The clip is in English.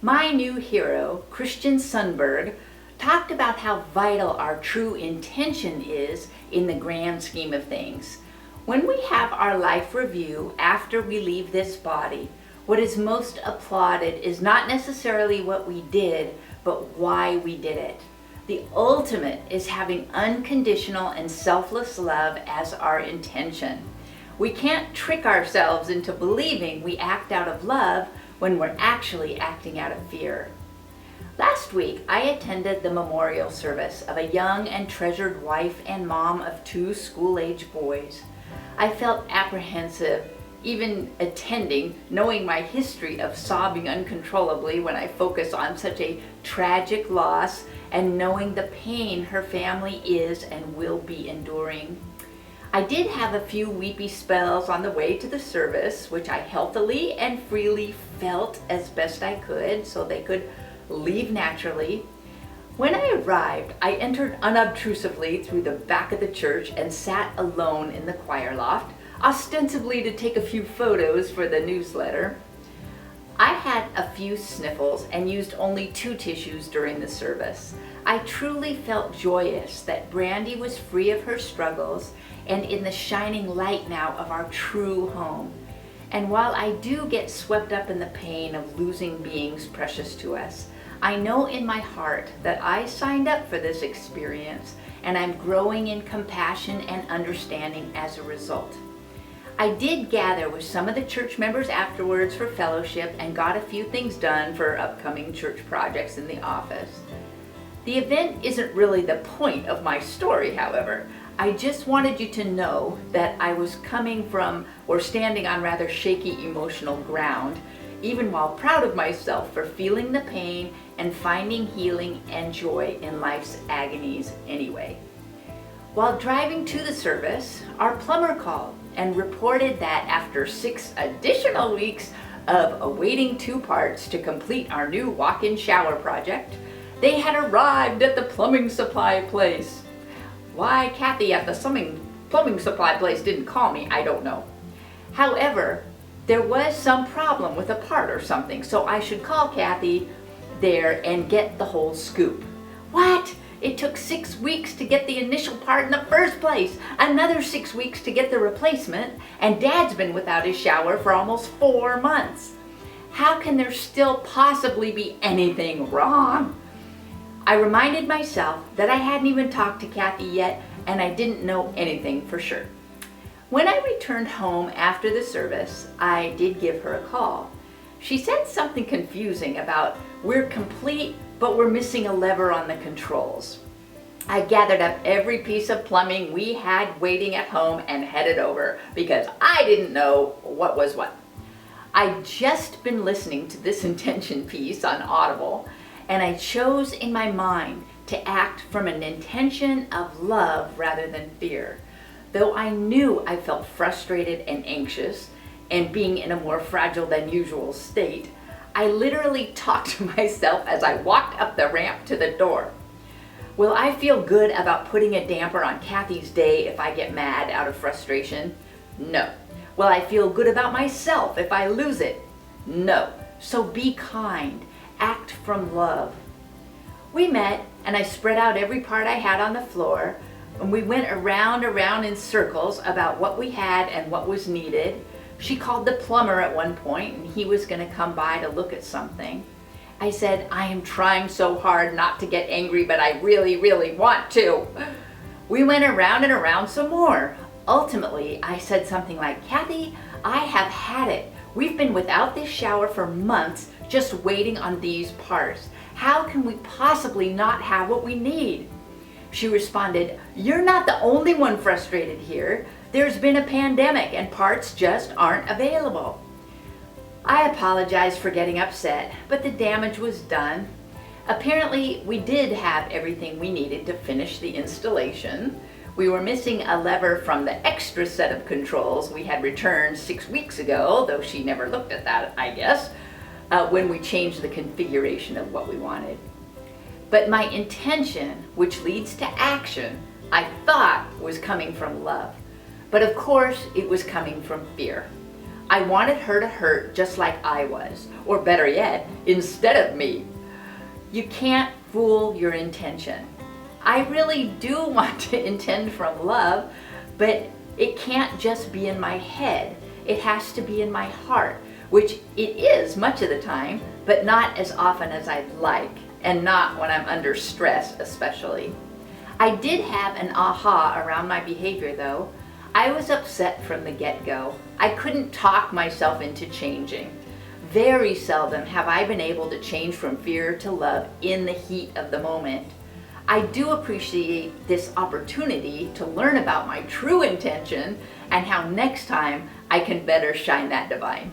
My new hero, Christian Sundberg, talked about how vital our true intention is in the grand scheme of things. When we have our life review after we leave this body, what is most applauded is not necessarily what we did, but why we did it. The ultimate is having unconditional and selfless love as our intention. We can't trick ourselves into believing we act out of love when we're actually acting out of fear. Last week, I attended the memorial service of a young and treasured wife and mom of 2 school-age boys. I felt apprehensive even attending, knowing my history of sobbing uncontrollably when I focus on such a tragic loss, and knowing the pain her family is and will be enduring. I did have a few weepy spells on the way to the service, which I healthily and freely felt as best I could so they could leave naturally. When I arrived, I entered unobtrusively through the back of the church and sat alone in the choir loft, ostensibly to take a few photos for the newsletter. I had a few sniffles and used only 2 tissues during the service. I truly felt joyous that Brandy was free of her struggles and in the shining light now of our true home. And while I do get swept up in the pain of losing beings precious to us, I know in my heart that I signed up for this experience, and I'm growing in compassion and understanding as a result. I did gather with some of the church members afterwards for fellowship and got a few things done for upcoming church projects in the office. The event isn't really the point of my story, however. I just wanted you to know that I was coming from or standing on rather shaky emotional ground, even while proud of myself for feeling the pain and finding healing and joy in life's agonies anyway. While driving to the service, our plumber called and reported that after 6 additional weeks of awaiting 2 parts to complete our new walk-in shower project, they had arrived at the plumbing supply place. Why Kathy at the plumbing supply place didn't call me, I don't know. However, there was some problem with a part or something, so I should call Kathy there and get the whole scoop. What? It took 6 weeks to get the initial part in the first place, another 6 weeks to get the replacement, and Dad's been without his shower for almost 4 months. How can there still possibly be anything wrong? I reminded myself that I hadn't even talked to Kathy yet, and I didn't know anything for sure. When I returned home after the service, I did give her a call. She said something confusing about we're complete, but we're missing a lever on the controls. I gathered up every piece of plumbing we had waiting at home and headed over because I didn't know what was what. I'd just been listening to this intention piece on Audible, and I chose in my mind to act from an intention of love rather than fear. Though I knew I felt frustrated and anxious and being in a more fragile than usual state, I literally talked to myself as I walked up the ramp to the door. Will I feel good about putting a damper on Kathy's day if I get mad out of frustration? No. Will I feel good about myself if I lose it? No. So be kind. Act from love. We met and I spread out every part I had on the floor, and we went around in circles about what we had and what was needed. She called the plumber at one point and he was going to come by to look at something. I said, I am trying so hard not to get angry, but I really, really want to. We went around and around some more. Ultimately, I said something like, Kathy, I have had it. We've been without this shower for months, just waiting on these parts. How can we possibly not have what we need? She responded, you're not the only one frustrated here. There's been a pandemic and parts just aren't available. I apologized for getting upset, but the damage was done. Apparently, we did have everything we needed to finish the installation. We were missing a lever from the extra set of controls we had returned 6 weeks ago, though she never looked at that, I guess, when we changed the configuration of what we wanted. But my intention, which leads to action, I thought was coming from love. But of course, it was coming from fear. I wanted her to hurt just like I was, or better yet, instead of me. You can't fool your intention. I really do want to intend from love, but it can't just be in my head. It has to be in my heart, which it is much of the time, but not as often as I'd like, and not when I'm under stress especially. I did have an aha around my behavior though. I was upset from the get-go. I couldn't talk myself into changing. Very seldom have I been able to change from fear to love in the heat of the moment. I do appreciate this opportunity to learn about my true intention and how next time I can better shine that divine.